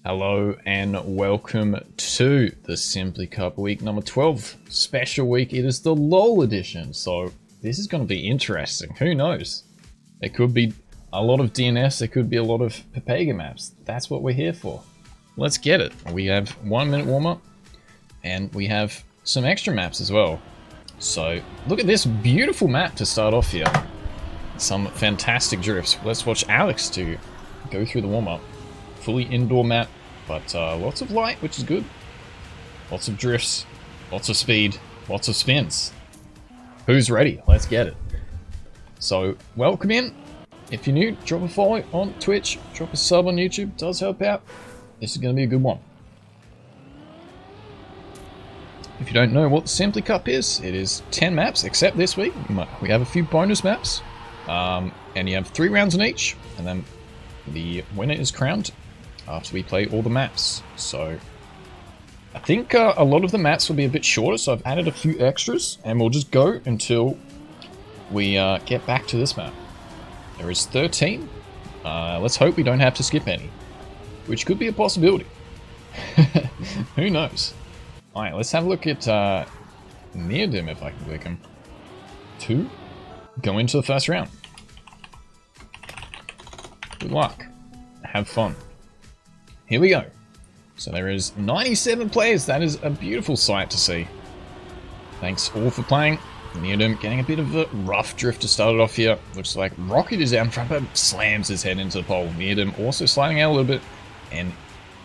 Hello and welcome to the Simply Cup week number 12 special week. It is the LOL edition, so this is going to be interesting. Who knows? There could be a lot of DNS, there could be a lot of Papega maps. That's what we're here for. Let's get it. We have 1 minute warm-up and we have some extra maps as well. So look at this beautiful map to start off here. Some fantastic drifts. Let's watch Alex to go through the warm-up. Fully indoor map, but lots of light, which is good. Lots of drifts, lots of speed, lots of spins. Who's ready? Let's get it. So, welcome in. If you're new, drop a follow on Twitch, drop a sub on YouTube, it does help out. This is going to be a good one. If you don't know what the Simply Cup is, it is 10 maps, except this week. We have a few bonus maps, and you have 3 rounds in each, and then the winner is crowned after we play all the maps. So I think a lot of the maps will be a bit shorter, so I've added a few extras and we'll just go until we get back to this map. There is 13. Let's hope we don't have to skip any, which could be a possibility. Who knows? Alright, let's have a look at Neodim, if I can click him. 2. Go into the first round. Good luck. Have fun. Here we go. So there is 97 players. That is a beautiful sight to see. Thanks all for playing. Neodym getting a bit of a rough drift to start it off here. Looks like Rocket is down front, but slams his head into the pole. Neodym also sliding out a little bit and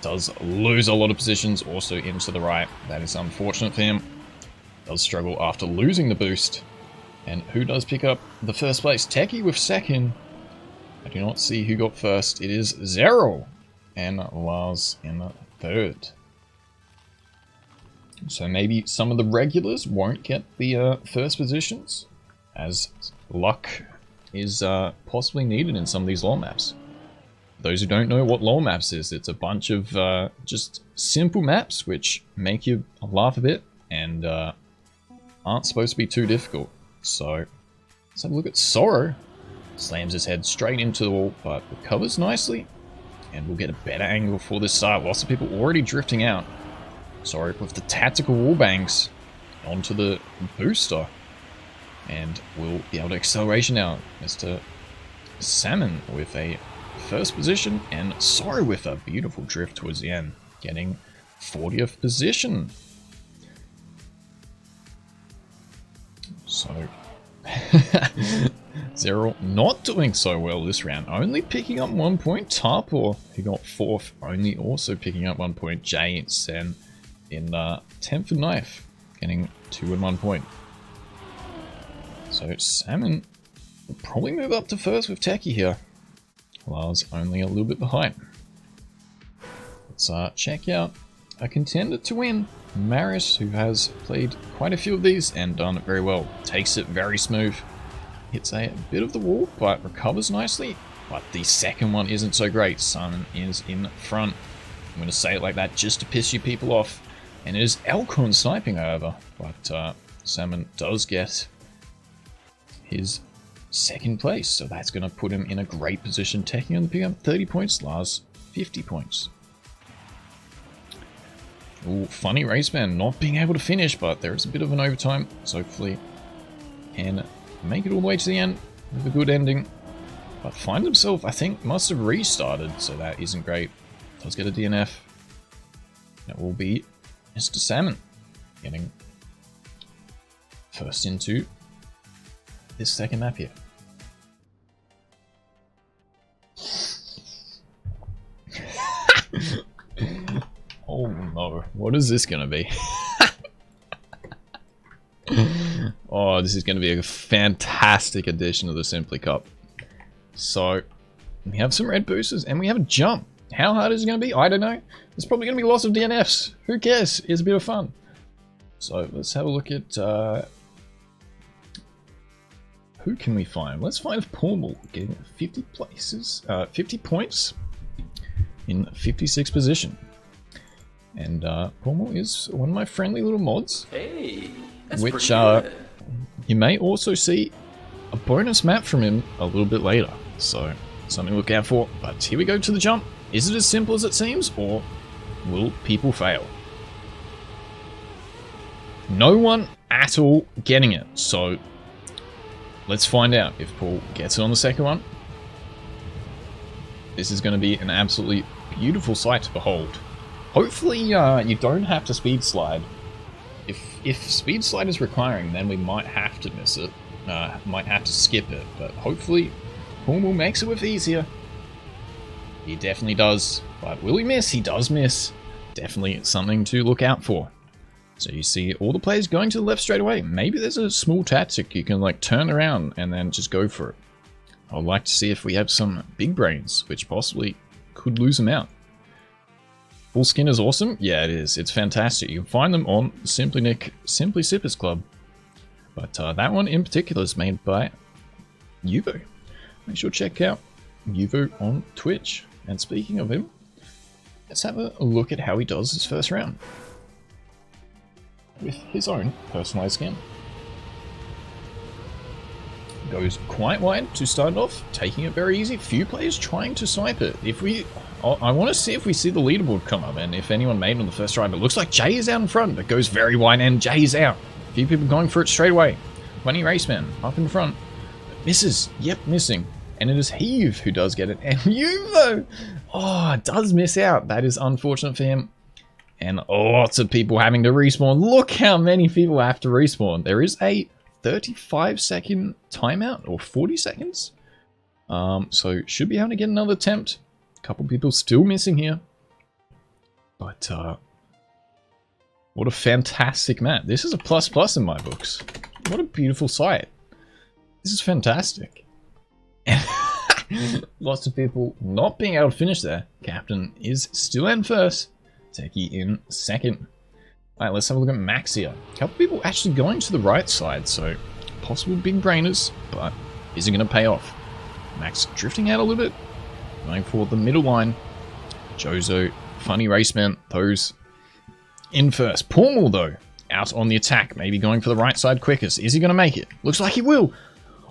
does lose a lot of positions also into the right. That is unfortunate for him. Does struggle after losing the boost. And who does pick up the first place? Techie with second. I do not see who got first. It is Zero and Lars in third. So maybe some of the regulars won't get the first positions, as luck is possibly needed in some of these LoL maps. Those who don't know what LoL maps is, it's a bunch of just simple maps which make you laugh a bit and aren't supposed to be too difficult. So let's have a look at Sorrow. Slams his head straight into the wall, but recovers nicely. And we'll get a better angle for this start. Lots of people already drifting out. Sorry, with the tactical wall bangs onto the booster. And we'll be able to acceleration out. Mr. Salmon with a first position. And Sorry with a beautiful drift towards the end. Getting 40th position. So Zero not doing so well this round, only picking up 1 point. Tarpor, who got 4th, only also picking up 1 point. Jay and Sen in 10th and 9th, getting 2 and 1 point. So Salmon will probably move up to first with Techie here. Lars only a little bit behind. Let's check out a contender to win. Maris, who has played quite a few of these and done it very well. Takes it very smooth. Hits a bit of the wall, but recovers nicely. But the second one isn't so great. Simon is in front. I'm going to say it like that just to piss you people off. And it is Elkhorn sniping, however. But Salmon does get his second place. So that's going to put him in a great position. Taking on the pick up 30 points. Lars, 50 points. Ooh, funny raceman not being able to finish, but there is a bit of an overtime. So hopefully can make it all the way to the end with a good ending. But find himself, I think, must have restarted, so that isn't great. Does get a DNF. That will be Mr. Salmon getting first into this second map here. Oh no, what is this gonna be? Oh, this is gonna be a fantastic addition to the Simply Cup. So, we have some red boosters and we have a jump. How hard is it gonna be? I don't know. There's probably gonna be lots of DNFs. Who cares? It's a bit of fun. So, let's have a look at who can we find? Let's find Pormal getting 50 places, 50 points in 56th position. And Pormal is one of my friendly little mods. Hey, that's which pretty you may also see a bonus map from him a little bit later. So something to look out for. But here we go to the jump. Is it as simple as it seems, or will people fail? No one at all getting it, so let's find out if Paul gets it on the second one. This is going to be an absolutely beautiful sight to behold. Hopefully you don't have to speed slide. If speed slide is requiring, then we might have to miss it. Might have to skip it, but hopefully Paul makes it with ease here. He definitely does, but will he miss? He does miss. Definitely something to look out for. So you see all the players going to the left straight away. Maybe there's a small tactic you can like turn around and then just go for it. I'd like to see if we have some big brains, which possibly could lose them out. Full skin is awesome. Yeah, it is. It's fantastic. You can find them on Simply Sippers Club. But that one in particular is made by Yuvo. Make sure to check out Yuvo on Twitch. And speaking of him, let's have a look at how he does his first round. With his own personalized skin. Goes quite wide to start off, taking it very easy. Few players trying to snipe it. I want to see if we see the leaderboard come up and if anyone made it on the first try, but it looks like Jay is out in front, but goes very wide and Jay is out. Few people going for it straight away. Funny Raceman up in front. Misses. Yep, missing. And it is Heave who does get it. And Yuvo! Oh, does miss out. That is unfortunate for him. And lots of people having to respawn. Look how many people have to respawn. There is a 35-second timeout, or 40 seconds. So should be able to get another attempt. A couple people still missing here. But what a fantastic map. This is a plus in my books. What a beautiful sight. This is fantastic. Lots of people not being able to finish there. Captain is still in first. Techie in second. Alright, let's have a look at Max here. A couple people actually going to the right side, so possible big brainers, but is it going to pay off? Max drifting out a little bit, going for the middle line. Jozo, Funny Raceman, those in first. Pormal, though, out on the attack, maybe going for the right side quickest. Is he going to make it? Looks like he will.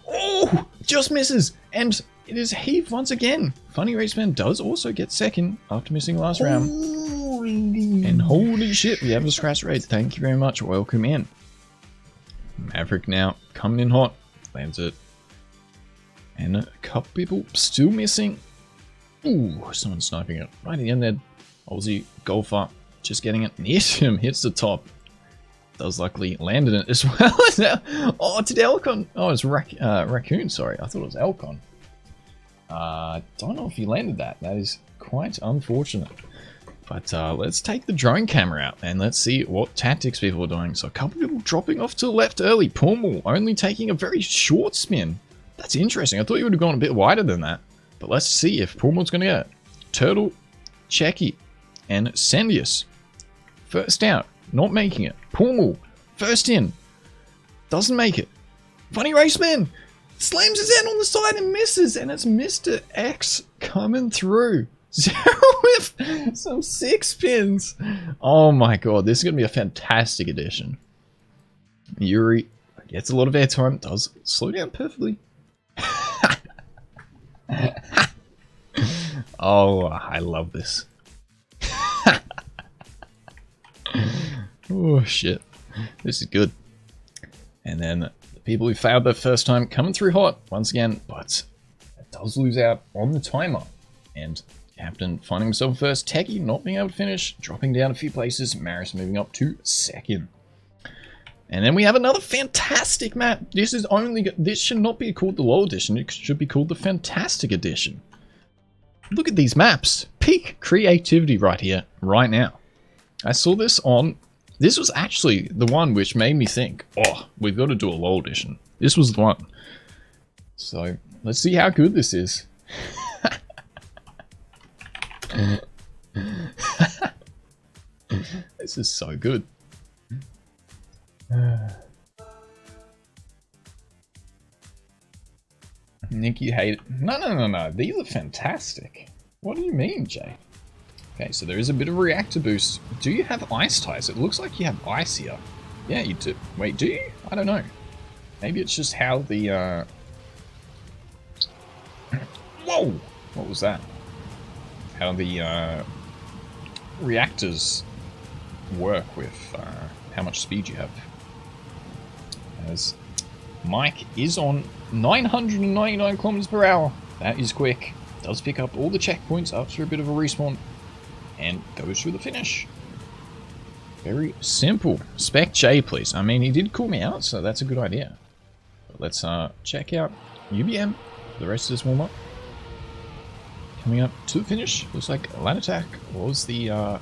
Oh, just misses, and it is Heath once again. Funny Raceman does also get second after missing last round. And holy shit, we have a scratch raid. Thank you very much. Welcome in. Maverick now coming in hot. Lands it. And a couple people still missing. Ooh, someone's sniping it. Right at the end there. Aussie golfer just getting it. Hits him. Hits the top. Does luckily landed it as well. Oh, did Elcon? Oh, it's Raccoon. Sorry, I thought it was Elcon. Don't know if he landed that. That is quite unfortunate. But let's take the drone camera out and let's see what tactics people are doing. So a couple people dropping off to the left early. Pormal only taking a very short spin. That's interesting. I thought you would have gone a bit wider than that. But let's see if Pormal's going to get it. Turtle, Checky, and Sendius. First out. Not making it. Pormal, first in. Doesn't make it. Funny Raceman slams his head on the side and misses. And it's Mr. X coming through. 0 with some 6 pins. Oh my god, this is going to be a fantastic addition. Yuri gets a lot of airtime, does slow down perfectly. Oh, I love this. Oh shit, this is good. And then the people who failed their first time coming through hot once again, but it does lose out on the timer. And Captain finding himself first, Techie not being able to finish, dropping down a few places, Maris moving up to second. And then we have another fantastic map. This should not be called the low edition, it should be called the fantastic edition. Look at these maps. Peak creativity right here, right now. I saw this was actually the one which made me think, oh, we've got to do a low edition. This was the one. So, let's see how good this is. This is so good. Nick, you hate it. No. These are fantastic. What do you mean, Jay? Okay, so there is a bit of reactor boost. Do you have ice ties? It looks like you have ice here. Yeah, you do. Wait, do you? I don't know. Maybe it's just how the, Whoa! What was that? how the reactors work with how much speed you have. As Mike is on 999 kilometers per hour. That is quick. Does pick up all the checkpoints after a bit of a respawn and goes through the finish. Very simple. Spec J, please. I mean, he did call me out, so that's a good idea. But let's check out UBM for the rest of this warm-up. Coming up to the finish. Looks like Land Attack was the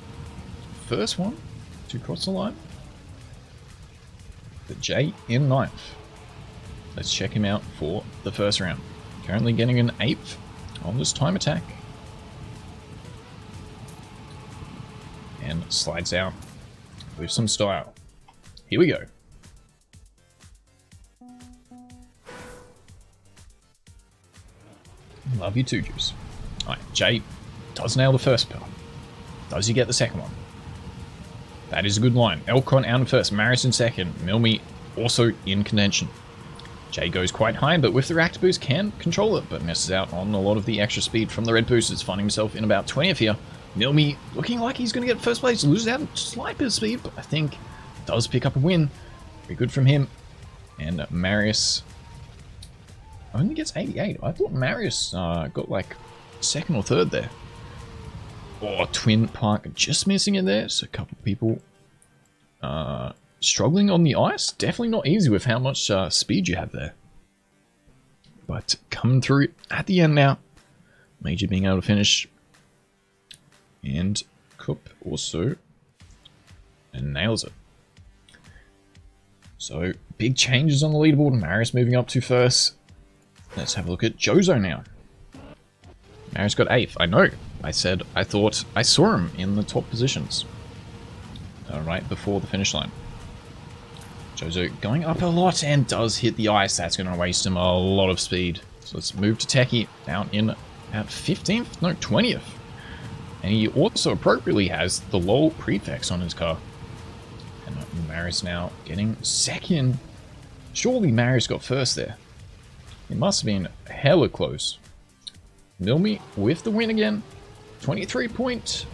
first one to cross the line. The J in 9th. Let's check him out for the first round. Currently getting an 8th on this time attack. And slides out with some style. Here we go. Love you too, Juice. Alright, Jay does nail the first part. Does he get the second one? That is a good line. Elcon out in first, Maris in second, Milmy also in contention. Jay goes quite high, but with the reactor boost can control it, but misses out on a lot of the extra speed from the red boosters, finding himself in about 20th here. Milmy looking like he's going to get first place, loses out a slight bit of speed, but I think does pick up a win. Very good from him. And Marius only gets 88. I thought Marius got like second or third there. Oh, Twin Park just missing in there. So a couple of people struggling on the ice. Definitely not easy with how much speed you have there. But coming through at the end now. Major being able to finish. And Cup also nails it. So big changes on the leaderboard. Marius moving up to first. Let's have a look at Jozo now. Marius got 8th. I know. I said I thought I saw him in the top positions. Right before the finish line. Jozo going up a lot and does hit the ice. That's going to waste him a lot of speed. So let's move to Techie down in at 15th? No, 20th. And he also appropriately has the LOL prefix on his car. And Marius now getting second. Surely Marius got first there. It must have been hella close. Milmy with the win again. 23 point.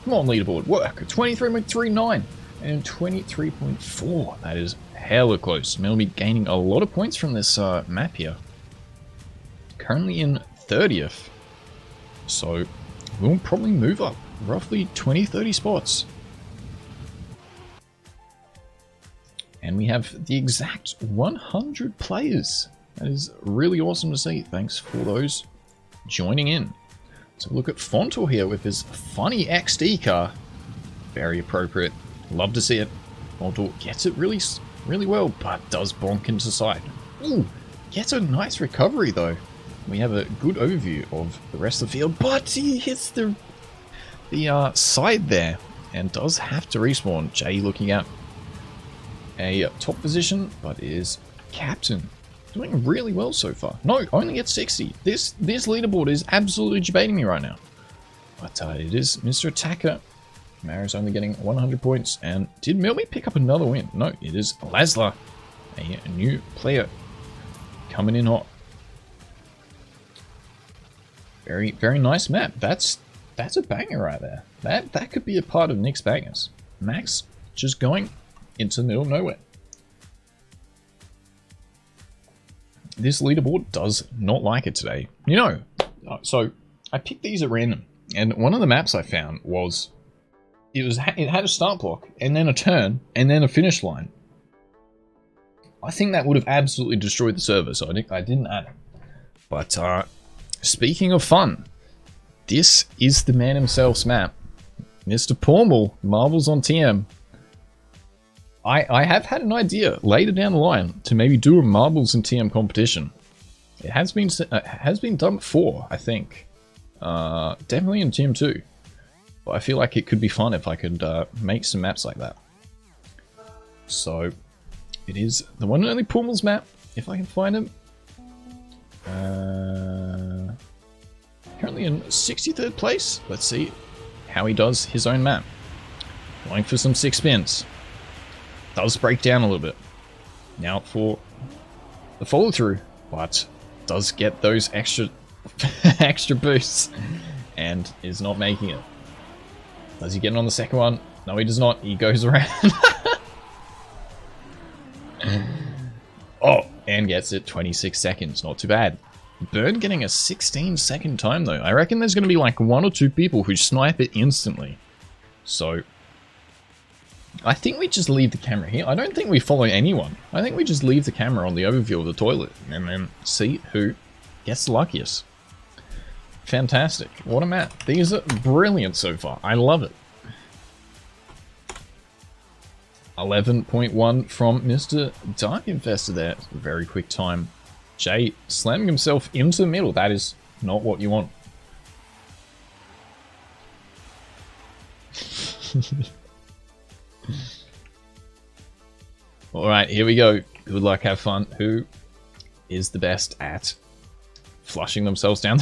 Come on, leaderboard. Work. 23.39 and 23.4. That is hella close. Milmy gaining a lot of points from this map here. Currently in 30th. So we'll probably move up roughly 20-30 spots. And we have the exact 100 players. That is really awesome to see. Thanks for those joining in. So look at Fontor here with his funny XD car. Very appropriate. Love to see it. Fontor gets it really well, but does bonk into the side. Ooh, gets a nice recovery though. We have a good overview of the rest of the field, but he hits the side there and does have to respawn. Jay looking at a top position, but is captain. Doing really well so far. No, only at 60. This leaderboard is absolutely debating me right now. But it is Mr. Attacker. Marius only getting 100 points. And did Milmy pick up another win? No, it is Laszlo, a new player coming in hot. Very, very nice map. That's a banger right there. That could be a part of Nick's bangers. Max just going into the middle of nowhere. This leaderboard does not like it today. You know, so I picked these at random, and one of the maps I found was it had a start block and then a turn and then a finish line. I think that would have absolutely destroyed the server, so I didn't add it. But speaking of fun, this is the man himself's map, Mr. Pormal, Marbles on TM. I have had an idea later down the line to maybe do a Marbles and TM competition. It has been done before, I think. Definitely in TM 2. But I feel like it could be fun if I could make some maps like that. So, it is the one and only Pormal's map, if I can find him. Currently in 63rd place. Let's see how he does his own map. Going for some 6 spins. Does break down a little bit. Now for the follow through, but does get those extra boosts and is not making it. Does he get on the second one? No, he does not. He goes around. Oh, and gets it 26 seconds. Not too bad. Bird getting a 16-second time, though. I reckon there's going to be like 1 or 2 people who snipe it instantly. So, I think we just leave the camera here. I don't think we follow anyone. I think we just leave the camera on the overview of the toilet and then see who gets the luckiest. Fantastic. What a map. These are brilliant so far. I love it. 11.1 from Mr. Dark Infestor there. Very quick time. Jay slamming himself into the middle. That is not what you want. Alright, here we go. Good luck, have fun. Who is the best at flushing themselves down?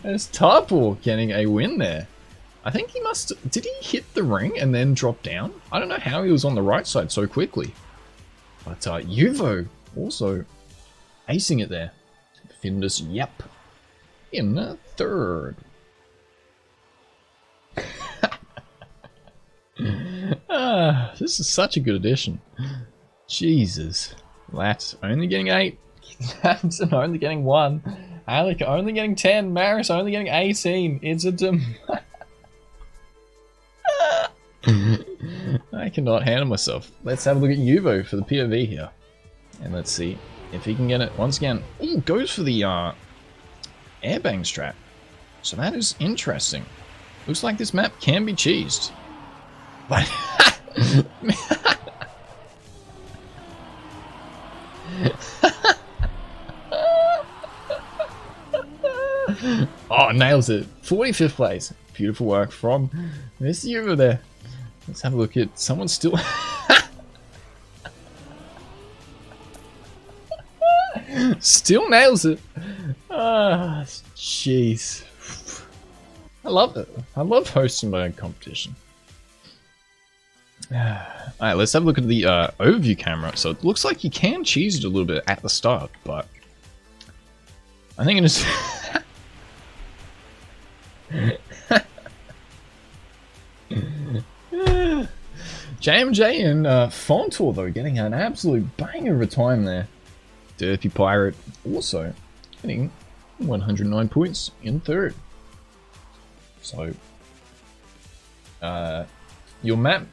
There's Tarpool getting a win there. I think he must... Did he hit the ring and then drop down? I don't know how he was on the right side so quickly. But Yuvo also acing it there. Findus Yep in third. This is such a good addition. Jesus. Lat only getting 8. Samson only getting 1. Alec only getting 10. Maris only getting 18. It's a I cannot handle myself. Let's have a look at Yuvo for the POV here. And let's see if he can get it once again. Ooh, goes for the airbang strat. So that is interesting. Looks like this map can be cheesed. But oh, nails it. 45th place. Beautiful work from Mr. Yuvo there. Let's have a look at someone still. Still nails it. Ah, jeez. I love it. I love hosting my own competition. Alright, let's have a look at the overview camera. So it looks like you can cheese it a little bit at the start, but I think it is. JMJ and Fontor, though, getting an absolute banger of a time there. Derpy Pirate also getting 109 points in third. So, your map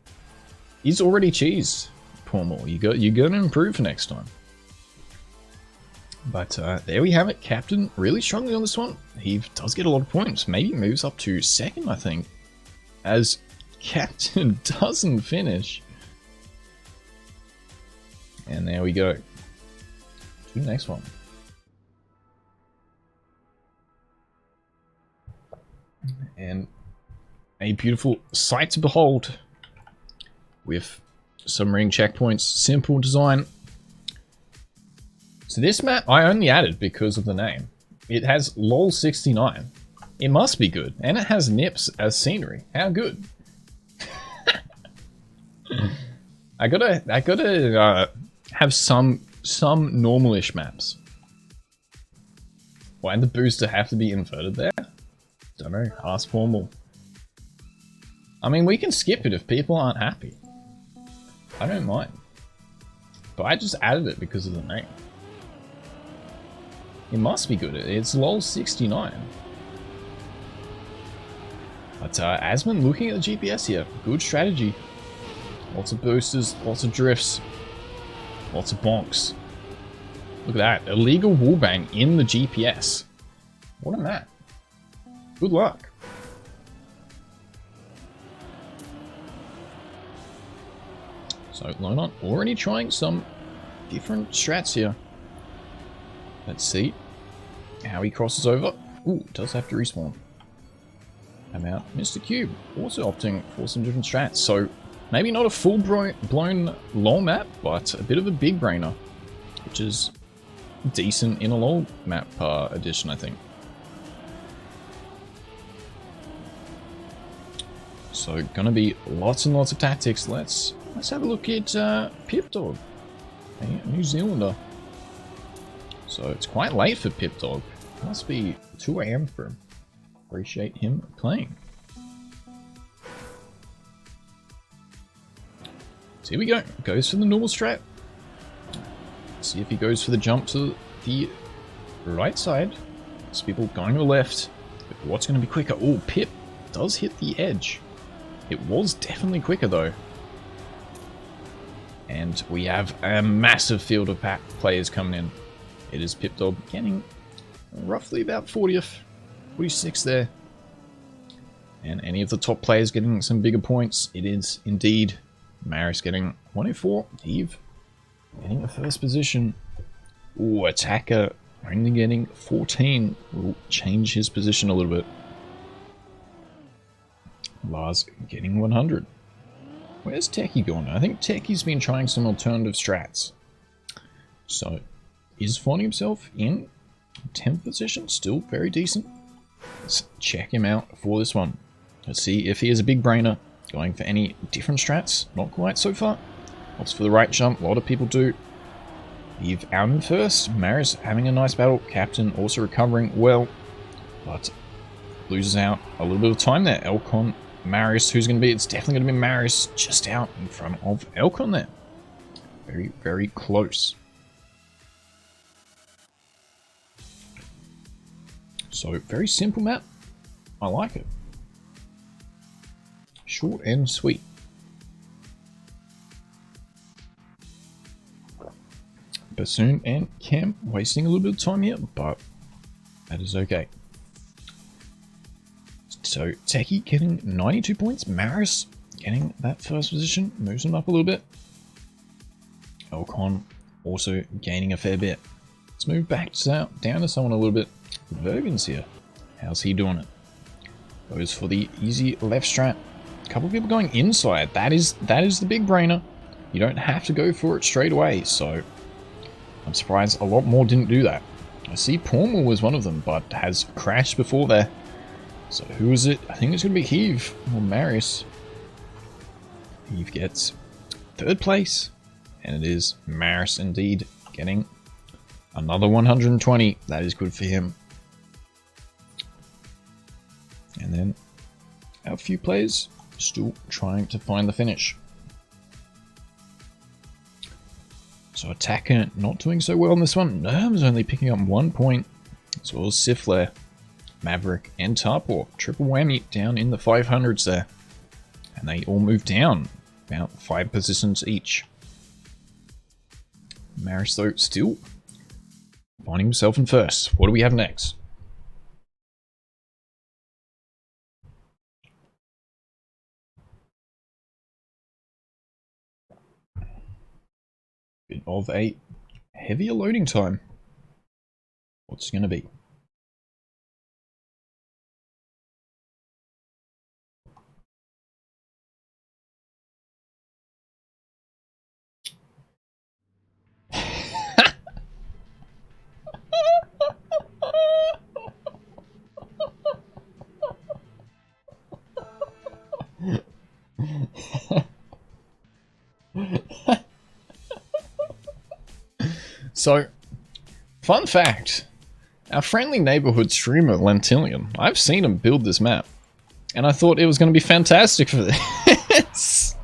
is already cheesed, Pormal. You're going to improve for next time. But there we have it. Captain really strongly on this one. He does get a lot of points. Maybe moves up to second, I think, as Captain doesn't finish. And there we go. To the next one. And a beautiful sight to behold with some ring checkpoints. Simple design. So this map I only added because of the name. It has LOL69. It must be good. And it has nips as scenery. How good? I gotta have some normalish maps. Why did the booster have to be inverted there? Don't know. Ask Formal. I mean, we can skip it if people aren't happy. I don't mind. But I just added it because of the name. It must be good. It's LOL69. But Asmon looking at the GPS here. Good strategy. Lots of boosters, lots of drifts, lots of bonks. Look at that. Illegal wallbang in the GPS. What a map. Good luck. So Lonot already trying some different strats here. Let's see how he crosses over. Ooh, does have to respawn. I'm out. Mr. Cube also opting for some different strats. So maybe not a full-blown LoL map, but a bit of a big brainer, which is decent in a LoL map edition, I think. So gonna be lots and lots of tactics. Let's have a look at Pip Dog, a New Zealander. So it's quite late for Pip Dog. Must be 2 AM for him. Appreciate him playing. So here we go. Goes for the normal strat. See if he goes for the jump to the right side. There's people going to the left. But what's going to be quicker? Oh, Pip does hit the edge. It was definitely quicker though. And we have a massive field of players coming in. It is Pip Dog getting roughly about 40th, 46 there. And any of the top players getting some bigger points. It is indeed Maris getting 104. Eve getting a first position. Ooh, Attacker only getting 14. Will change his position a little bit. Lars getting 100. Where's Techie gone? I think Techie's been trying some alternative strats. So, is finding himself in 10th position. Still very decent. Let's check him out for this one. Let's see if he is a big brainer. Going for any different strats. Not quite so far. Opts for the right jump. A lot of people do. Eve out in first. Maris having a nice battle. Captain also recovering well. But loses out a little bit of time there. Elcon, Maris, who's going to be? It's definitely going to be Maris just out in front of Elcon there. Very, very close. So, very simple map. I like it. Short and sweet. Bassoon and Cam wasting a little bit of time here, but that is okay. So, Techie getting 92 points. Maris getting that first position. Moves him up a little bit. Elcon also gaining a fair bit. Let's move back down to someone a little bit. Vergen's here. How's he doing it? Goes for the easy left strat. A couple of people going inside. That is the big brainer. You don't have to go for it straight away, so I'm surprised a lot more didn't do that. I see Pormal was one of them, but has crashed before there. So who is it? I think it's going to be Heave or Maris. Heave gets 3rd place, and it is Maris indeed getting another 120. That is good for him. And then our few players still trying to find the finish. So Attacker not doing so well in this one. Nerm's only picking up 1 point. As well as Sifler, Maverick, and Tarpor. Triple whammy down in the 500s there. And they all move down about 5 positions each. Maris though still finding himself in first. What do we have next? Bit of a heavier loading time. What's it going to be? So, fun fact, our friendly neighborhood streamer Lentillion, I've seen him build this map, and I thought it was going to be fantastic for this.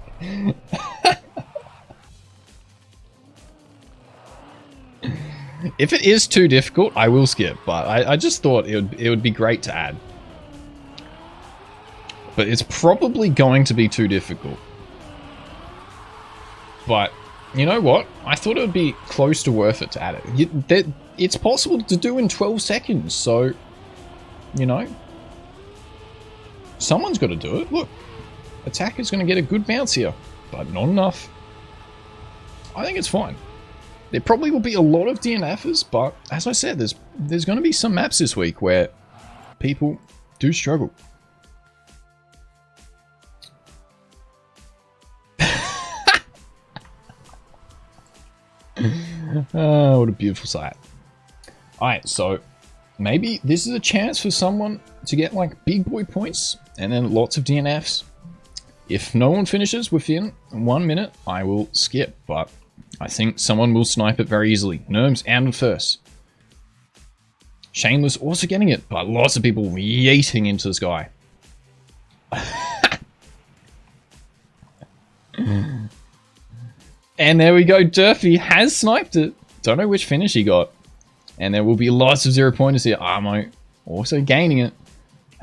If it is too difficult, I will skip, but I just thought it would be great to add. But it's probably going to be too difficult. But you know what? I thought it would be close to worth it to add it. It's possible to do in 12 seconds, so, you know, someone's got to do it. Look, Attacker's going to get a good bounce here, but not enough. I think it's fine. There probably will be a lot of DNFs, but as I said, there's going to be some maps this week where people do struggle. Oh, what a beautiful sight. Alright, so maybe this is a chance for someone to get like big boy points and then lots of DNFs. If no one finishes within 1 minute, I will skip, but I think someone will snipe it very easily. Nerms out in first. Shameless also getting it, but lots of people yeeting into the sky. And there we go. Durfee has sniped it. Don't know which finish he got. And there will be lots of 0-pointers here. Armo also gaining it.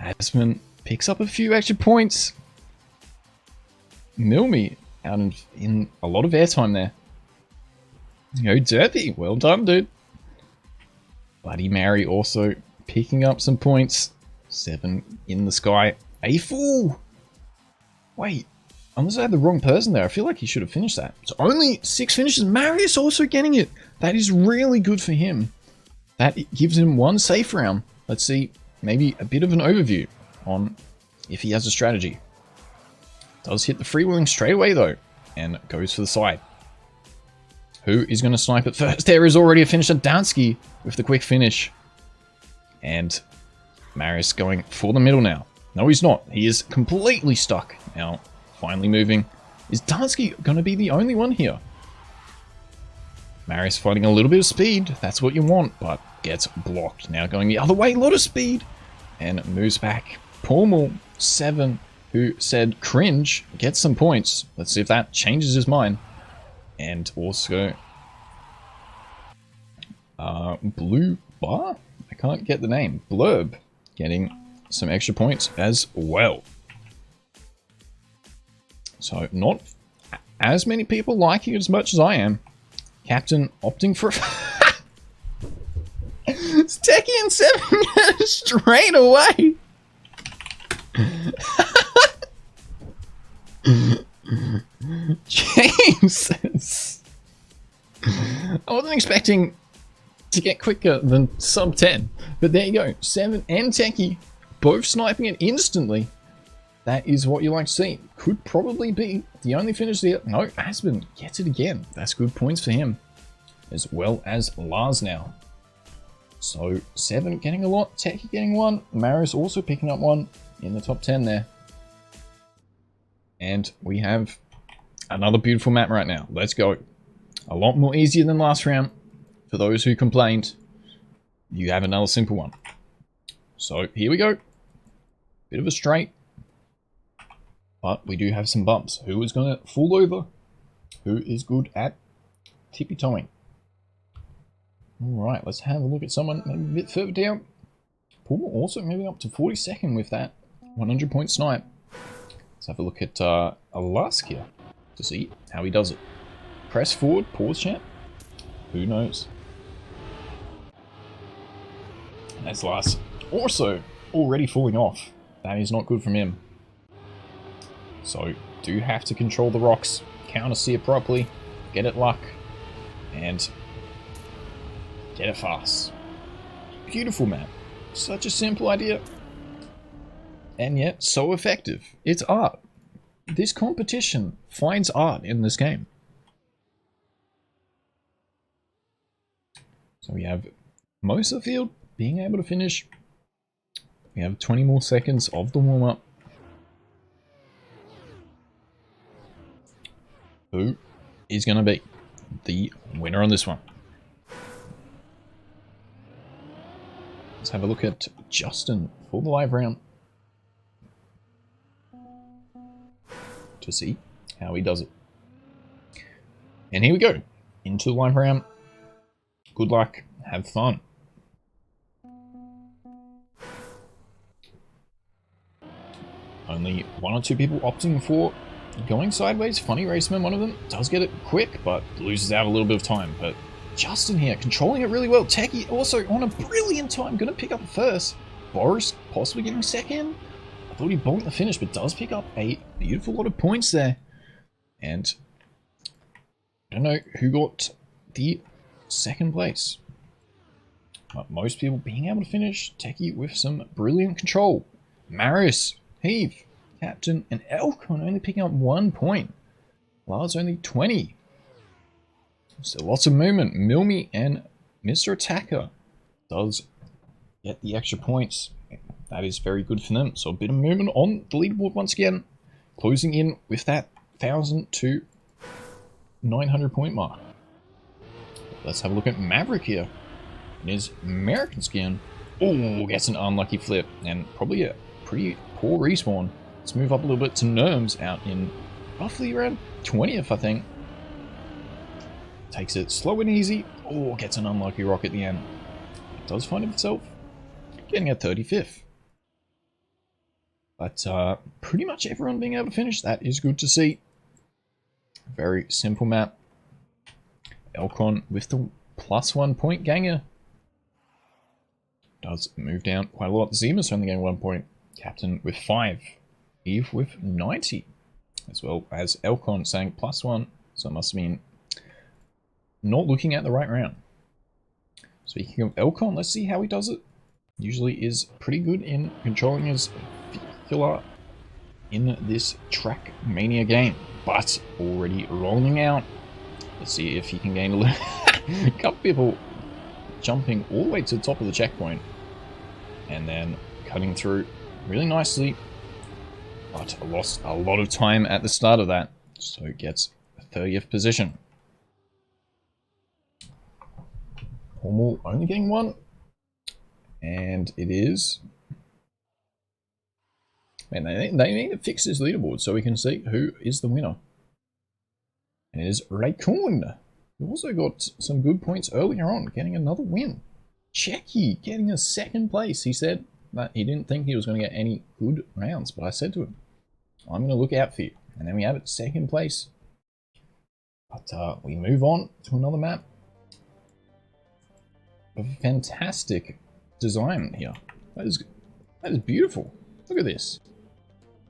Asman picks up a few extra points. Milmy out in a lot of airtime there. Yo, Durfee. Well done, dude. Buddy Mary also picking up some points. 7 in the sky. A fool. Wait. Unless I had the wrong person there, I feel like he should have finished that. It's only 6 finishes. Marius also getting it. That is really good for him. That gives him 1 safe round. Let's see, maybe a bit of an overview on if he has a strategy. Does hit the freewheeling straight away though, and goes for the side. Who is going to snipe it first? There is already a finisher. Dansky with the quick finish. And Marius going for the middle now. No, he's not. He is completely stuck now. Finally moving. Is Dansky going to be the only one here? Marius finding a little bit of speed. That's what you want, but gets blocked. Now going the other way. A lot of speed. And moves back. Pormal 7, who said cringe, gets some points. Let's see if that changes his mind. And also Blue Bar? I can't get the name. Blurb getting some extra points as well. So not as many people liking it as much as I am. Captain opting for it's Techie and 7 straight away. Jesus. I wasn't expecting to get quicker than sub 10, but there you go. 7 and Techie both sniping it instantly. That is what you like to see. Could probably be the only finish there. No, Aspen gets it again. That's good points for him. As well as Lars now. So 7 getting a lot, Techie getting 1. Marius also picking up 1 in the top 10 there. And we have another beautiful map right now. Let's go. A lot more easier than last round. For those who complained, you have another simple one. So here we go. Bit of a straight. But we do have some bumps. Who is going to fall over? Who is good at tippy-toeing? Alright, let's have a look at someone maybe a bit further down. Puma also moving up to 42nd with that 100-point snipe. Let's have a look at Alask here to see how he does it. Press forward, pause chat. Who knows? That's Lars. Also, already falling off. That is not good from him. So, do have to control the rocks, counter steer properly, get it luck, and get it fast. Beautiful map. Such a simple idea. And yet, so effective. It's art. This competition finds art in this game. So we have most of the field being able to finish. We have 20 more seconds of the warm-up. Who is going to be the winner on this one? Let's have a look at Justin for the live round to see how he does it. And here we go into the live round. Good luck, have fun. Only 1 or 2 people opting for going sideways. Funny Raceman, one of them, does get it quick, but loses out a little bit of time. But Justin here, controlling it really well. Techie also on a brilliant time, going to pick up the first. Boris possibly getting second. I thought he bonked the finish, but does pick up a beautiful lot of points there. And I don't know who got the second place. But most people being able to finish. Techie with some brilliant control. Marius, Heave, Captain, and Elkon only picking up 1 point. Lars only 20. So lots of movement. Milmy and Mr. Attacker does get the extra points. That is very good for them. So a bit of movement on the leaderboard once again. Closing in with that 1,000 to 900 point mark. Let's have a look at Maverick here in his American skin. Oh, gets an unlucky flip and probably a pretty poor respawn. Let's move up a little bit to Nerms out in roughly around 20th, I think. Takes it slow and easy. Oh, gets an unlucky rock at the end. It does find itself getting a 35th. But pretty much everyone being able to finish, that is good to see. Very simple map. Elcon with the +1 point ganger. Does move down quite a lot. Zima's only getting 1 point. Captain with 5. Eve with 90. As well as Elcon saying +1. So it must have been not looking at the right round. Speaking of Elcon, let's see how he does it. Usually is pretty good in controlling his vehicular in this trackmania game. But already rolling out. Let's see if he can gain a little. A couple people jumping all the way to the top of the checkpoint. And then cutting through really nicely. But lost a lot of time at the start of that. So gets a 30th position. Hormel only getting 1. And it is... Man, they need to fix this leaderboard so we can see who is the winner. And it is Raycon. Who also got some good points earlier on, getting another win. Checky getting a 2nd place. He said that he didn't think he was going to get any good rounds, but I said to him, I'm going to look out for you. And then we have it 2nd place. But we move on to another map. A fantastic design here. That is beautiful. Look at this.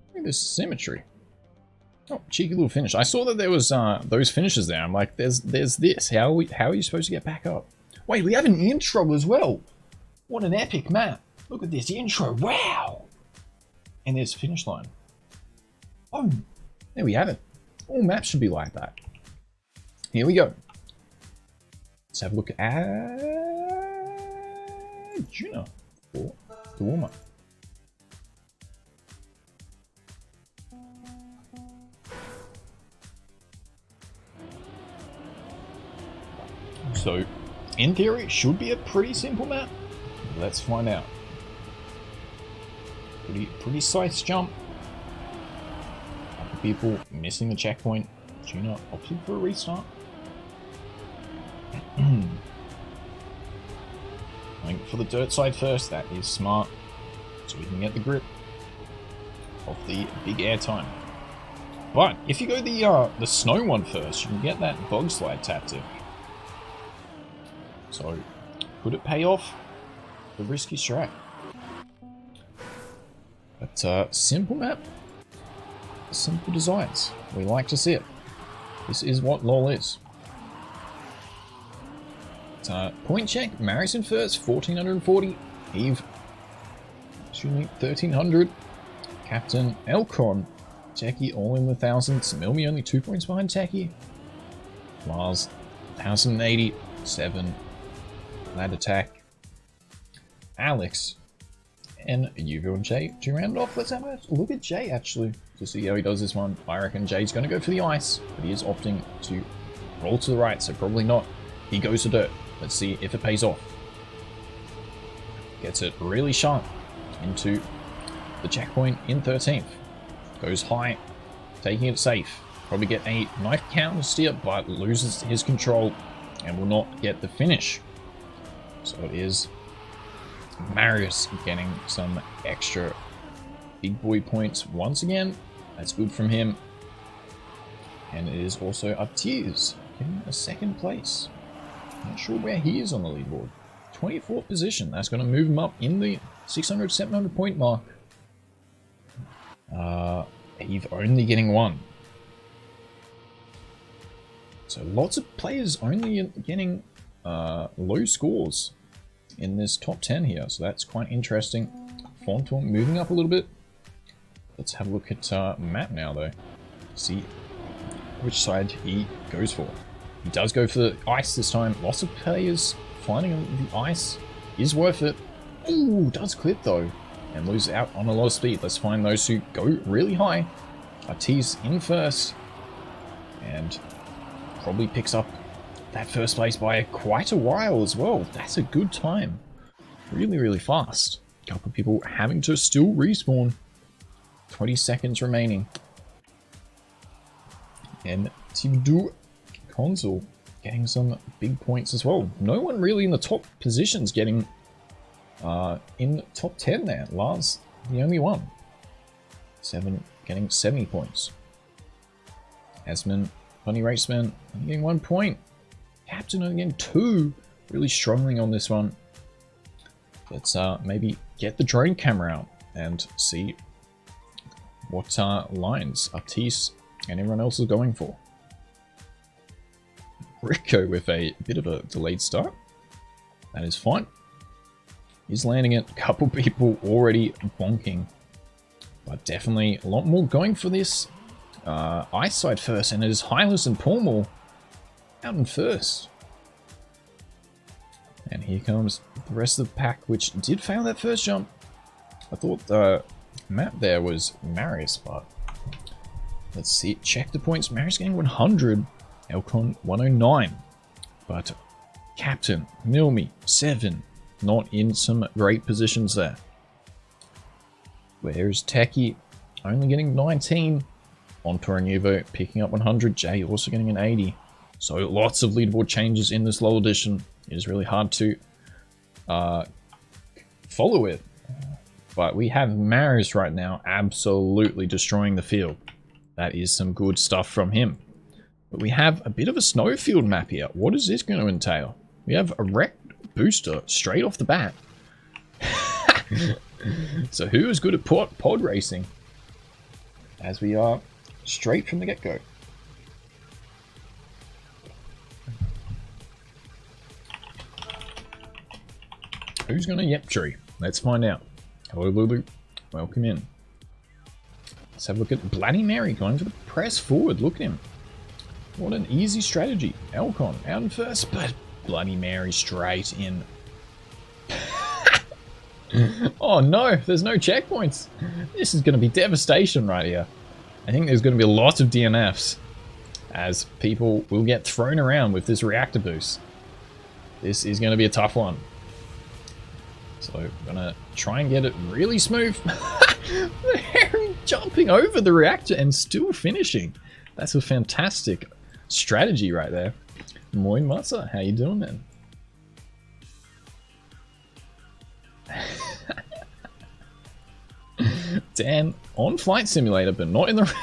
Look at this symmetry. Oh, cheeky little finish. I saw that there was those finishes there. I'm like, there's this. How are you supposed to get back up? Wait, we have an intro as well. What an epic map. Look at this intro. Wow. And there's finish line. Oh, there we have it. All maps should be like that. Here we go. Let's have a look at Juna for the warm-up. So, in theory, it should be a pretty simple map. Let's find out. Pretty size jump. Couple people missing the checkpoint. Juna opted for a restart. Going for the dirt side first. That is smart. So we can get the grip off the big air time. But if you go the snow one first, you can get that bog slide tactic. So, could it pay off? The risky strat. But simple map, simple designs. We like to see it. This is what LOL is. Point check, Marius in first, 1440. Eve, excuse me, 1300. Captain Elcon. Techie all in the thousands. Milmi only 2 points behind Techie. Mars, 1080. 7. Lad attack. Alex. And Yugo and Jay to round off. Let's have a look at Jay actually to see how he does this one. I reckon Jay's going to go for the ice, but he is opting to roll to the right, so probably not. He goes to dirt. Let's see if it pays off. Gets it really sharp into the checkpoint in 13th. Goes high, taking it safe. Probably get a knife counter steer, but loses his control and will not get the finish. So it is Marius getting some extra big boy points once again. That's good from him. And it is also Uptears getting a 2nd place. Not sure where he is on the leaderboard. 24th position. That's going to move him up in the 600, 700 point mark. He's only getting 1. So lots of players only getting low scores in this top 10 here. So that's quite interesting. Fonton moving up a little bit. Let's have a look at map now though. See which side he goes for. He does go for the ice this time. Lots of players finding the ice is worth it. Ooh, does clip though. And lose out on a lot of speed. Let's find those who go really high. Artis in first. And probably picks up that first place by quite a while as well. That's a good time. really, really fast. A couple of people having to still respawn. 20 seconds remaining. And Team Do Console getting some big points as well. No one really in the top positions getting in top 10 there. Lars, the only one. 7 getting 70 points. Asman, Bunny Raceman, only getting 1 point. Captain only getting 2. Really struggling on this one. Let's maybe get the drone camera out and see what lines Artis and everyone else is going for. Rico with a bit of a delayed start. That is fine. He's landing it. A couple people already bonking. But definitely a lot more going for this. Eyesight first, and it is Hylas and Pormore out in first. And here comes the rest of the pack, which did fail that first jump. I thought the map there was Marius, but let's see. Check the points. Marius getting 100. Elcon 109. But Captain, Milmi, 7. Not in some great positions there. Where's Techie? Only getting 19. Ontor and Uvo picking up 100. Jay also getting an 80. So lots of leaderboard changes in this low edition. It is really hard to follow it. But we have Marius right now absolutely destroying the field. That is some good stuff from him. But we have a bit of a snowfield map here. What is this going to entail? We have a wrecked booster straight off the bat. So who is good at pod racing? As we are straight from the get-go. Who's going to yep tree? Let's find out. Hello, Lulu. Welcome in. Let's have a look at Bloody Mary going for the press forward. Look at him. What an easy strategy. Elcon out in first, but Bloody Mary straight in. Oh no, there's no checkpoints. This is going to be devastation right here. I think there's going to be a lot of DNFs as people will get thrown around with this reactor boost. This is going to be a tough one. So we're going to try and get it really smooth. Jumping over the reactor and still finishing. That's a fantastic strategy right there. Moin Matza, how you doing, man? Dan on Flight Simulator, but not in the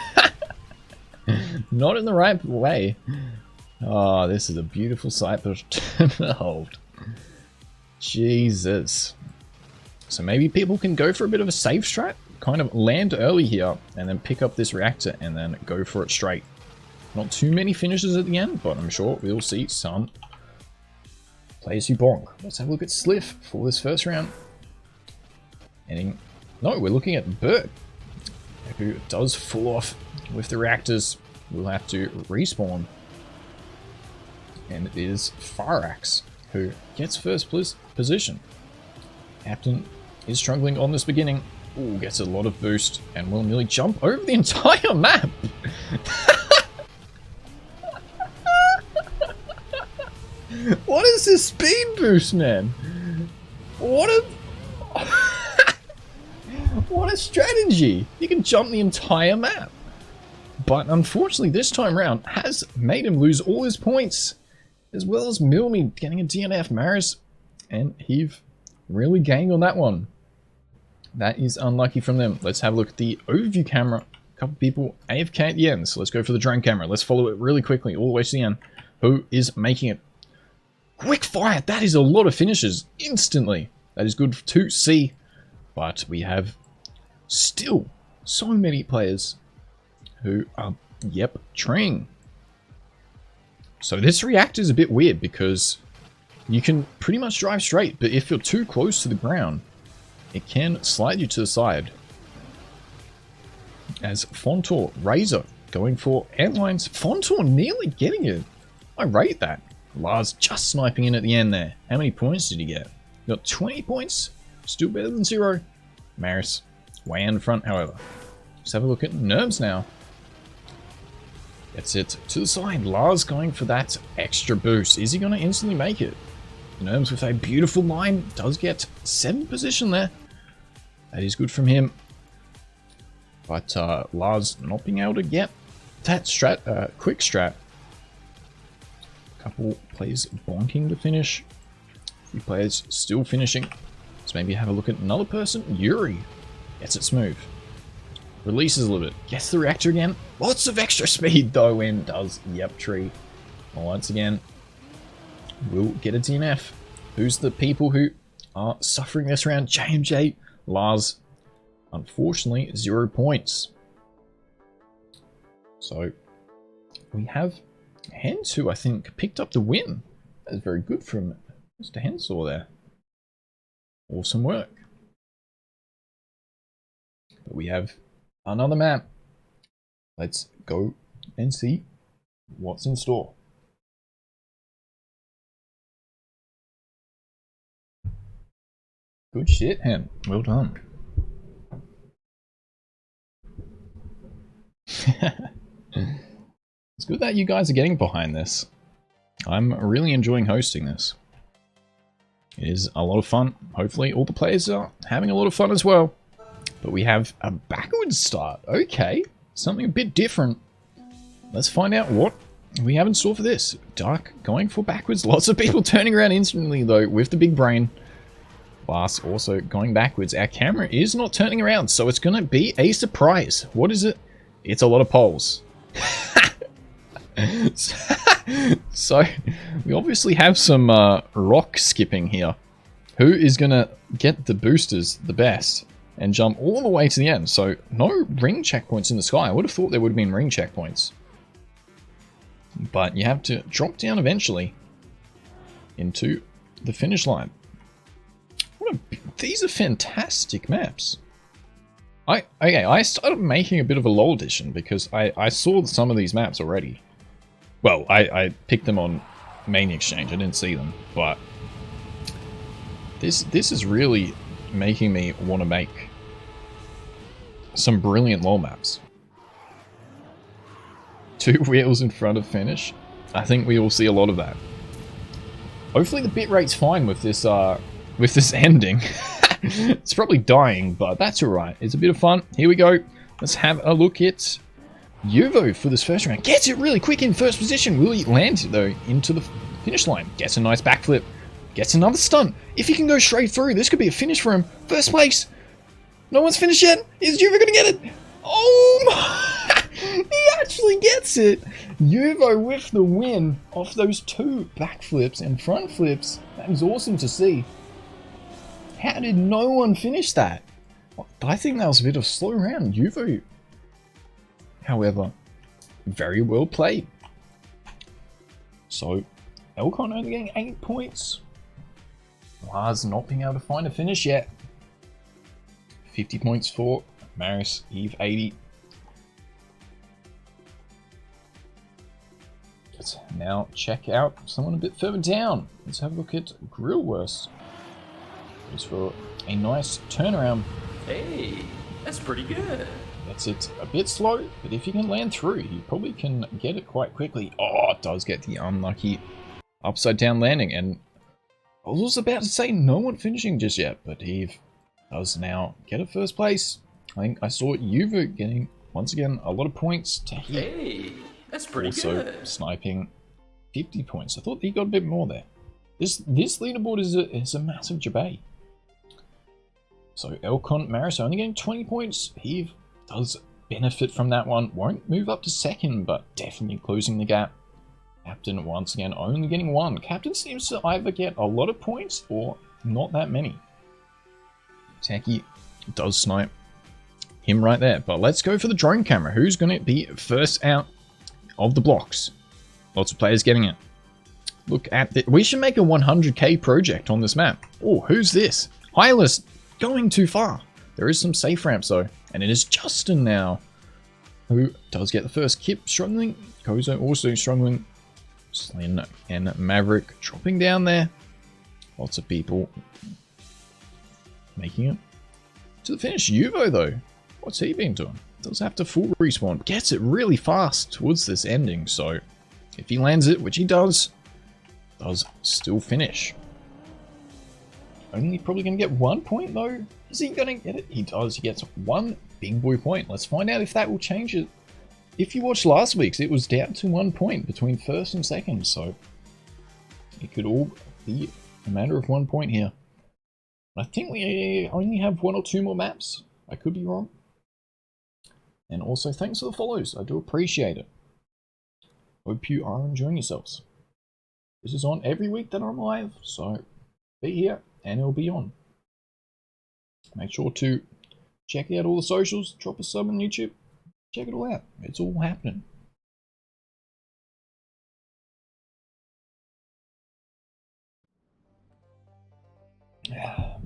not in the right way. Oh, this is a beautiful sight to behold. Jesus. So maybe people can go for a bit of a safe strat, kind of land early here, and then pick up this reactor and then go for it straight. Not too many finishes at the end, but I'm sure we'll see some players who bonk. Let's have a look at Sliff for this first round. No, we're looking at Bert, who does fall off with the reactors. We'll have to respawn. And it is Farax, who gets first position. Captain is struggling on this beginning. Ooh, gets a lot of boost and will nearly jump over the entire map. What is this speed boost, man? What a strategy. You can jump the entire map. But unfortunately this time round has made him lose all his points. As well as Milmi getting a DNF. Maris and Heave really gained on that one. That is unlucky from them. Let's have a look at the overview camera. A couple people AFK at the end. So let's go for the drone camera. Let's follow it really quickly all the way to the end. Who is making it? Quick fire. That is a lot of finishes instantly. That is good to see. But we have still so many players who are, yep, treeing. So this reactor is a bit weird because you can pretty much drive straight, but if you're too close to the ground, it can slide you to the side. As Fontor, Razor going for Antlines. Fontor nearly getting it. I rate that. Lars just sniping in at the end there. How many points did he get? Got 20 points. Still better than 0. Maris way in front, however. Let's have a look at Nerves now. Gets it to the side. Lars going for that extra boost. Is he going to instantly make it? Nerms with a beautiful line. Does get 7th position there. That is good from him. But Lars not being able to get that quick strat. A couple players bonking to finish. A few players still finishing. So maybe have a look at another person. Yuri gets it smooth. Releases a little bit. Gets the reactor again. Lots of extra speed though and does. Yep, tree. Once again, will get a DNF. Who's the people who are suffering this round? JMJ, Lars. Unfortunately, 0 points. So we have Hens, who I think picked up the win. That's very good from Mr. Hensor there. Awesome work. But we have another map. Let's go and see what's in store. Good shit, Hen. Well done. It's good that you guys are getting behind this. I'm really enjoying hosting this. It is a lot of fun. Hopefully all the players are having a lot of fun as well. But we have a backwards start. Okay, something a bit different. Let's find out what we have in store for this. Dark going for backwards. Lots of people turning around instantly though with the big brain. Glass also going backwards. Our camera is not turning around, so it's going to be a surprise. What is it? It's a lot of poles. So we obviously have some rock skipping here. Who is going to get the boosters the best and jump all the way to the end? So no ring checkpoints in the sky. I would have thought there would have been ring checkpoints. But you have to drop down eventually into the finish line. These are fantastic maps. I started making a bit of a LOL edition because I saw some of these maps already. Well, I picked them on Mania Exchange. I didn't see them, but this is really making me want to make some brilliant LOL maps. 2 wheels in front of finish. I think we will see a lot of that. Hopefully the bitrate's fine with this ending. It's probably dying, but that's alright. It's a bit of fun. Here we go. Let's have a look at Yuvo for this first round. Gets it really quick in first position. Will he land, though, into the finish line? Gets a nice backflip. Gets another stunt. If he can go straight through, this could be a finish for him. First place. No one's finished yet. Is Yuvo going to get it? Oh my! He actually gets it. Yuvo with the win off those 2 backflips and front flips. That is awesome to see. How did no one finish that? I think that was a bit of a slow round. Yuvo, however, very well played. So, Elcon only getting 8 points. Lars not being able to find a finish yet. 50 points for Maris, Eve 80. Let's now check out someone a bit further down. Let's have a look at Grillworst. Goes for a nice turnaround. Hey, that's pretty good. That's it a bit slow, but if you can land through, you probably can get it quite quickly. Oh, it does get the unlucky upside down landing. And I was also about to say no one finishing just yet, but Eve does now get a first place. I think I saw Yuvu getting, once again, a lot of points to hit. Hey, that's pretty also good. Sniping 50 points. I thought he got a bit more there. This leaderboard is a massive debate. So Elcon Maris only getting 20 points. He does benefit from that one. Won't move up to second, but definitely closing the gap. Captain once again only getting 1. Captain seems to either get a lot of points or not that many. Techie does snipe him right there. But let's go for the drone camera. Who's going to be first out of the blocks? Lots of players getting it. Look at it. We should make a 100k project on this map. Oh, who's this? Hylas going too far. There is some safe ramps though. And it is Justin now who does get the first. Kip struggling. Kozo also struggling. Slin and Maverick dropping down there. Lots of people making it to the finish. Yuvo though. What's he been doing? Does have to full respawn. Gets it really fast towards this ending. So if he lands it, which he does still finish. Only probably going to get 1 point though. Is he going to get it? He does. He gets 1 big boy point. Let's find out if that will change it. If you watched last week's, it was down to 1 point between first and second. So it could all be a matter of 1 point here. I think we only have 1 or 2 more maps. I could be wrong. And also thanks for the follows. I do appreciate it. Hope you are enjoying yourselves. This is on every week that I'm live. So be here and it'll be on. Make sure to check out all the socials. Drop a sub on YouTube. Check it all out. It's all happening.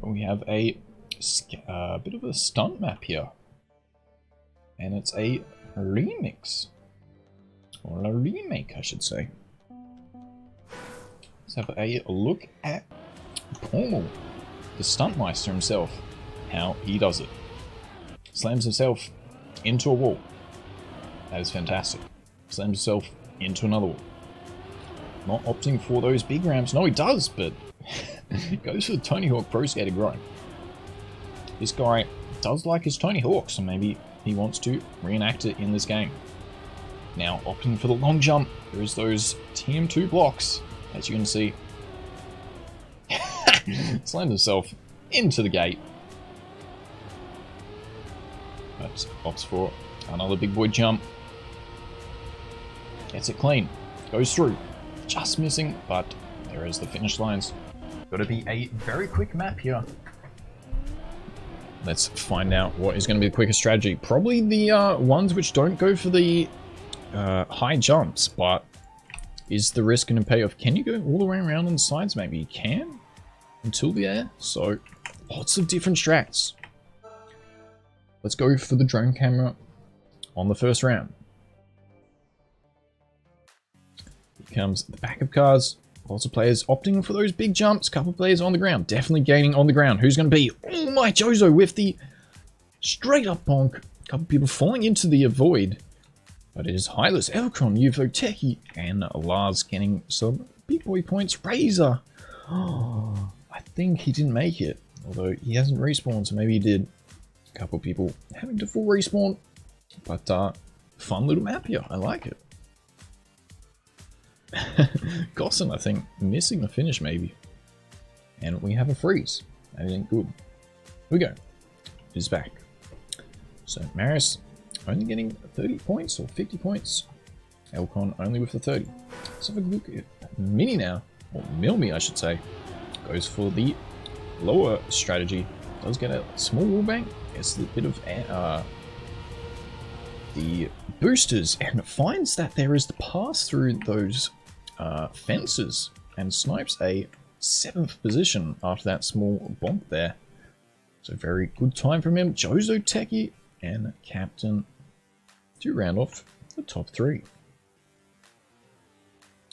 We have a bit of a stunt map here. And it's a remix. Or a remake, I should say. Let's have a look at Pommel, the stuntmeister himself, how he does it. Slams himself into a wall. That is fantastic. Slams himself into another wall. Not opting for those big ramps. No, he does, but he goes for the Tony Hawk Pro Skater grind. This guy does like his Tony Hawk, so maybe he wants to reenact it in this game. Now, opting for the long jump. There is those TM2 blocks, as you can see. Slams himself into the gate. But opts for another big boy jump. Gets it clean. Goes through. Just missing, but there is the finish lines. Gotta be a very quick map here. Let's find out what is going to be the quickest strategy. Probably the ones which don't go for the high jumps, but is the risk going to pay off? Can you go all the way around on the sides? Maybe you can until the air. So lots of different strats. Let's go for the drone camera on the first round. Here comes the backup cars. Lots of players opting for those big jumps. Couple of players on the ground. Definitely gaining on the ground. Who's going to be? Oh my Jozo with the straight up bonk. Couple of people falling into the void. But it is Hylas, Elcon, UFO, Techie, and Lars getting some big boy points. Razor. Oh, I think he didn't make it. Although he hasn't respawned, so maybe he did. A couple of people having to full respawn. But fun little map here. I like it. Gosson, I think, missing the finish maybe. And we have a freeze. That ain't good. Here we go. He's back. So Maris only getting 30 points or 50 points. Elcon only with the 30. Let's have a look at Mini now. Or Milmi, I should say. Goes for the lower strategy. Does get a small wallbang. Gets a bit of the boosters and finds that there is the pass through those fences and snipes a 7th position after that small bonk there. So very good time from him. Jozo, Techie, and Captain to round off the top 3.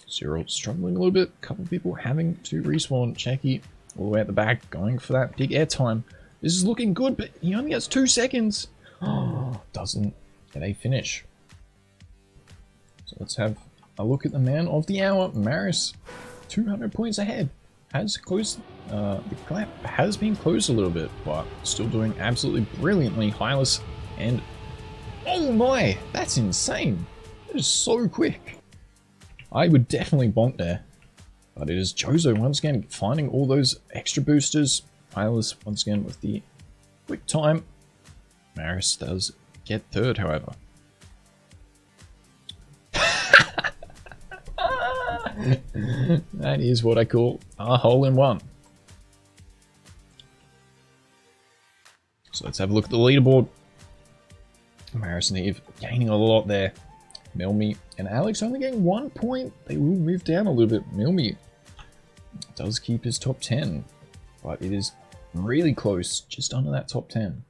Cyril struggling a little bit. A couple of people having to respawn. Checky all the way at the back going for that big air time. This is looking good, but he only has 2 seconds. Oh, doesn't get a finish. So let's have a look at the man of the hour, Maris. 200 points ahead. Has closed, the gap has been closed a little bit, but still doing absolutely brilliantly. Hylas and oh my, that's insane. That is so quick. I would definitely bonk there, but it is Jozo once again finding all those extra boosters. Hylas once again with the quick time. Maris does get 3rd, however. That is what I call a hole-in-one. So let's have a look at the leaderboard. Maris and Eve gaining a lot there. Milmi and Alex only getting 1 point. They will move down a little bit. Milmi does keep his top 10, but it is really close, just under that top 10.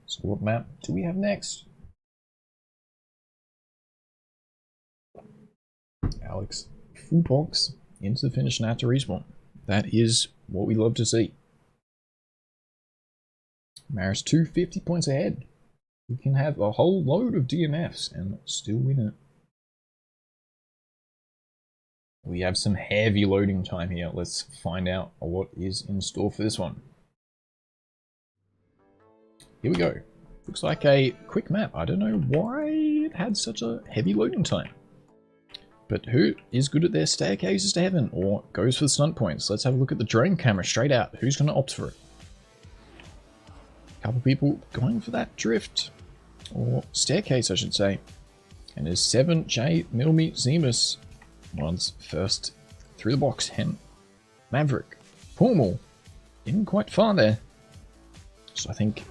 So what map do we have next? Alex, full box into the finish and have to respawn. That is what we love to see. Maris 250 points ahead. We can have a whole load of DNFs and still win it. We have some heavy loading time here. Let's find out what is in store for this one. Here we go. Looks like a quick map. I don't know why it had such a heavy loading time. But who is good at their staircases to heaven or goes for the stunt points? Let's have a look at the drone camera straight out. Who's going to opt for it? A couple people going for that drift. Or staircase, I should say. And there's 7J Milmi Zemus. One's first through the box. Hen Maverick. Pummel. Getting quite far there. So I think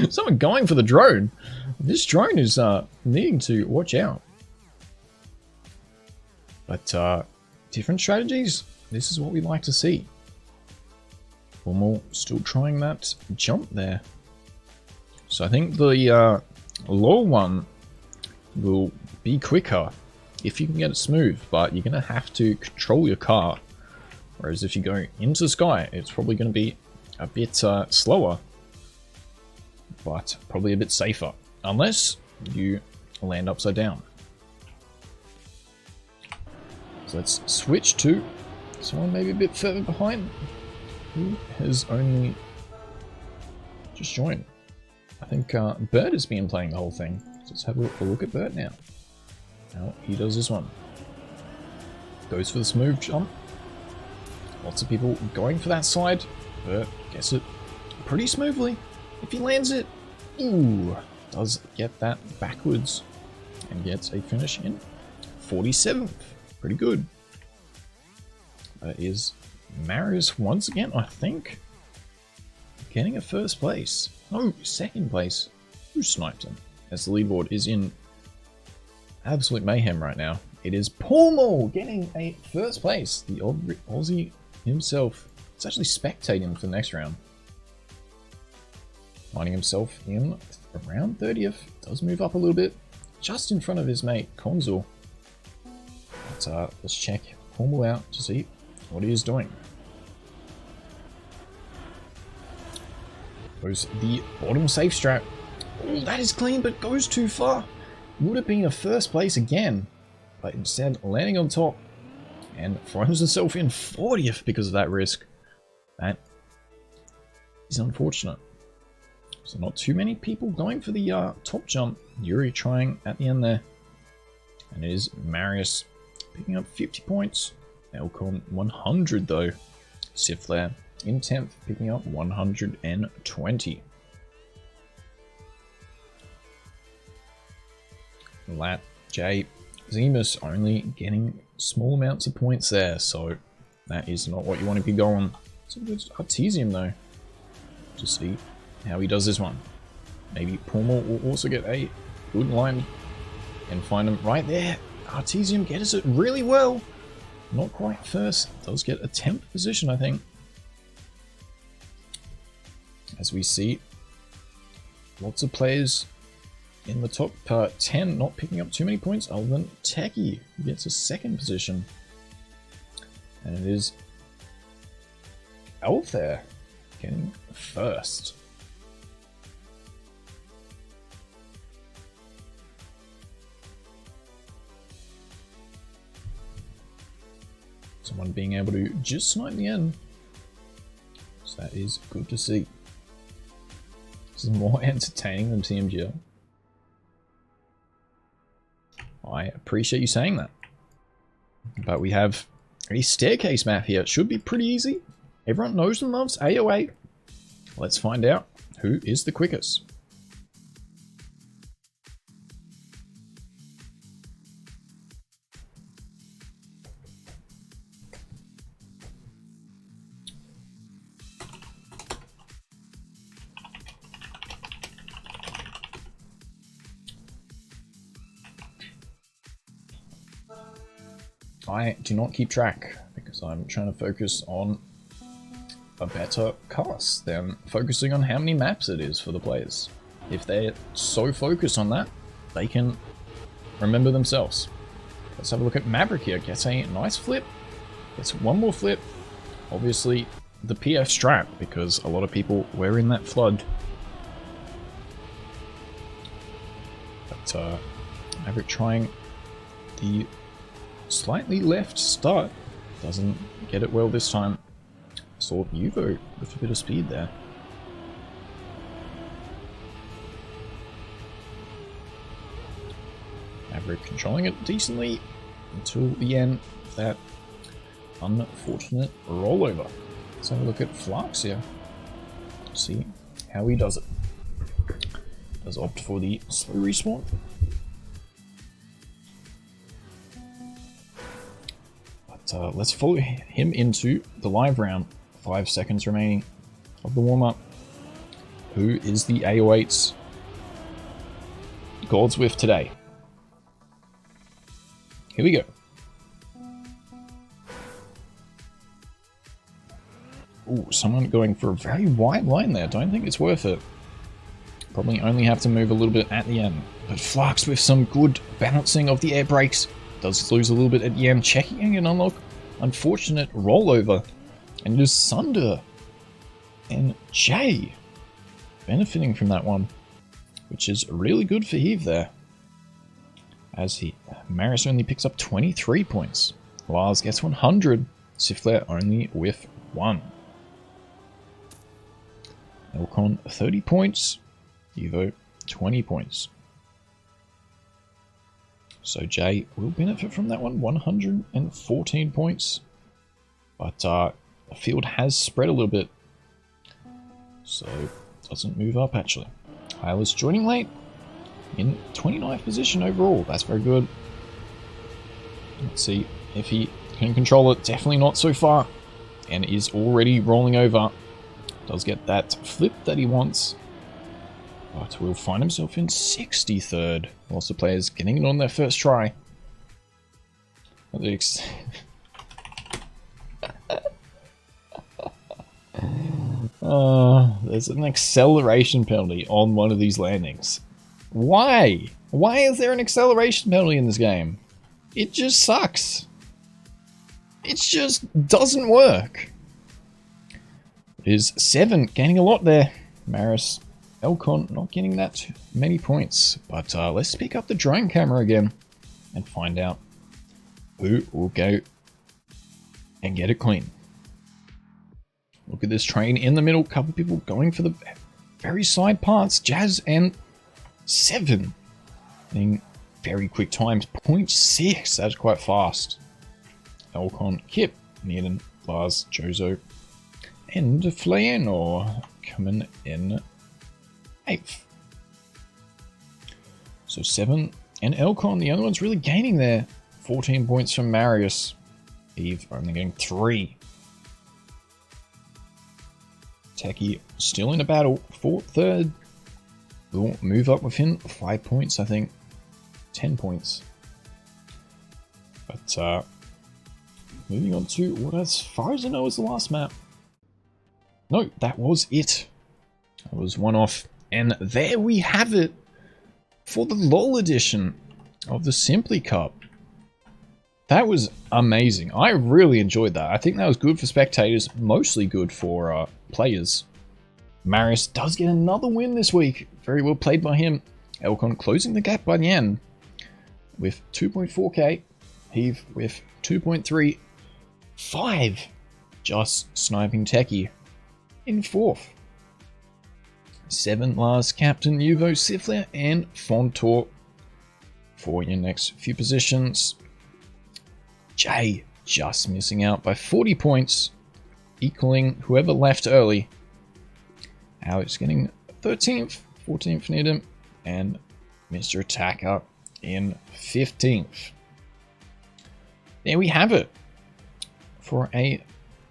someone going for the drone. This drone is needing to watch out. But different strategies. This is what we like to see. Pummel still trying that jump there. So I think the low one will be quicker if you can get it smooth, but you're going to have to control your car. Whereas if you go into the sky, it's probably going to be a bit slower, but probably a bit safer, unless you land upside down. So let's switch to someone maybe a bit further behind, who has only just joined. I think Bert has been playing the whole thing. So let's have a look at Bert now. Now he does this one. Goes for the smooth jump. Lots of people going for that side. Bert gets it pretty smoothly. If he lands it, ooh, does get that backwards and gets a finish in 47th. Pretty good. That is Marius once again, I think, getting a first place. No, second place. Who sniped him? As the leaderboard is in absolute mayhem right now. It is Pummel getting a first place. The Aussie himself. It's actually spectating for the next round. Finding himself in around 30th. Does move up a little bit. Just in front of his mate, Konsul. But let's check Pummel out to see what he is doing. Goes the bottom safe strap. Oh, that is clean, but goes too far. Would have been a first place again, but instead landing on top and throws himself in 40th because of that risk. That is unfortunate. So not too many people going for the top jump. Yuri trying at the end there. And it is Marius picking up 50 points. Elcon 100 though. Sifler in 10th picking up 120. Lat J Zemus only getting small amounts of points there, so that is not what you want to be going. So it's Artesium though, to see how he does this one. Maybe Pummel will also get a good line and find him right there. Artesium gets it really well. Not quite first, does get a 10th position I think. As we see, lots of players in the top 10 not picking up too many points other than Techie, who gets a 2nd position. And it is Elfair getting 1st. Someone being able to just snipe the end. So that is good to see. This is more entertaining than TMGL. I appreciate you saying that. But we have a staircase map here. It should be pretty easy. Everyone knows and loves AOA. Let's find out who is the quickest. I do not keep track because I'm trying to focus on a better cast than focusing on how many maps it is for the players. If they're so focused on that, they can remember themselves. Let's have a look at Maverick here. Gets a nice flip. Gets one more flip. Obviously the PF strap because a lot of people were in that flood. But Maverick trying the slightly left start. Doesn't get it well this time. Saw Yuvo with a bit of speed there. Maverick controlling it decently until the end of that unfortunate rollover. Let's have a look at Flux here. See how he does it. Does opt for the slow respawn. But let's follow him into the live round. 5 seconds remaining of the warm-up. Who is the AO8's Gods with today? Here we go. Ooh, someone going for a very wide line there. Don't think it's worth it. Probably only have to move a little bit at the end. But Flux with some good balancing of the air brakes. Does lose a little bit at the end. Checking an unlock. Unfortunate rollover. And it is Sunder and Jay benefiting from that one. Which is really good for Heave there. As Maris only picks up 23 points. Lars gets 100. Sifler only with 1. Elcon 30 points. Evo 20 points. So Jay will benefit from that one. 114 points. But the field has spread a little bit. So doesn't move up actually. Hyla's joining late. In 29th position overall. That's very good. Let's see if he can control it. Definitely not so far. And is already rolling over. Does get that flip that he wants. But will find himself in 63rd. Lots of players getting it on their first try. There's an acceleration penalty on one of these landings. Why? Why is there an acceleration penalty in this game? It just sucks. It just doesn't work. It is 7, gaining a lot there. Maris, Elcon not getting that many points. But let's pick up the drone camera again and find out who will go and get it clean. Look at this train in the middle. Couple people going for the very side parts. Jazz and 7. Getting very quick times. 0.6. That's quite fast. Elcon, Kip, Needham, Lars, Jozo, and Flayano coming in 8th. So 7 and Elcon, the other one's really gaining there. 14 points from Marius. Eve only getting 3. Techie still in a battle for 3rd. Will move up within 5 points, I think. 10 points. But moving on to what, as far as I know, is the last map. No, that was it. That was one off. And there we have it for the LOL edition of the Simply Cup. That was amazing. I really enjoyed that. I think that was good for spectators, mostly good for players. Marius does get another win this week. Very well played by him. Elcon closing the gap by the end with 2.4k. Heave with 2.35. Just sniping Techie in 4th. 7 Lars, Captain, Yuvo, Sifler, and Fontor for your next few positions. Jay just missing out by 40 points, equaling whoever left early. Alex getting 13th, 14th near him, and Mr. Attacker in 15th. There we have it for a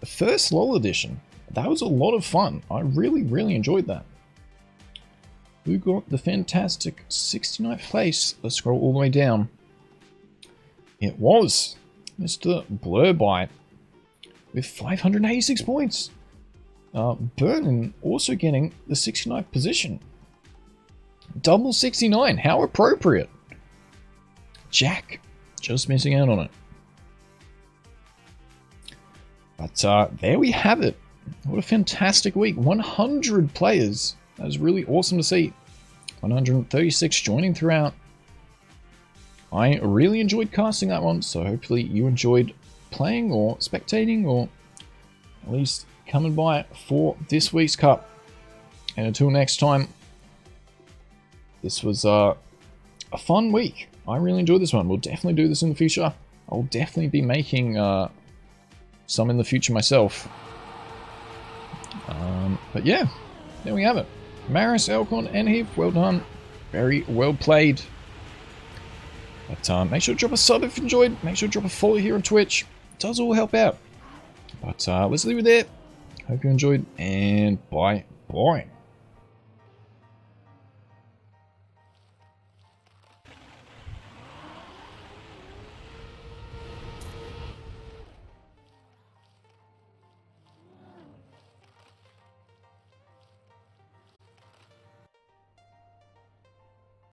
first LOL edition. That was a lot of fun. I really enjoyed that. Who got the fantastic 69th place? Let's scroll all the way down. It was Mr. Blurbite with 586 points. Burnin also getting the 69th position. Double 69, how appropriate. Jack just missing out on it. But there we have it. What a fantastic week. 100 players. That was really awesome to see. 136 joining throughout. I really enjoyed casting that one, so hopefully you enjoyed playing or spectating or at least coming by for this week's cup. And until next time, this was a fun week. I really enjoyed this one. We'll definitely do this in the future. I'll definitely be making some in the future myself. But yeah, there we have it. Maris, Elcon, and Heath, well done. Very well played. But make sure to drop a sub if you enjoyed. Make sure to drop a follow here on Twitch. It does all help out. But let's leave it there. Hope you enjoyed, and bye.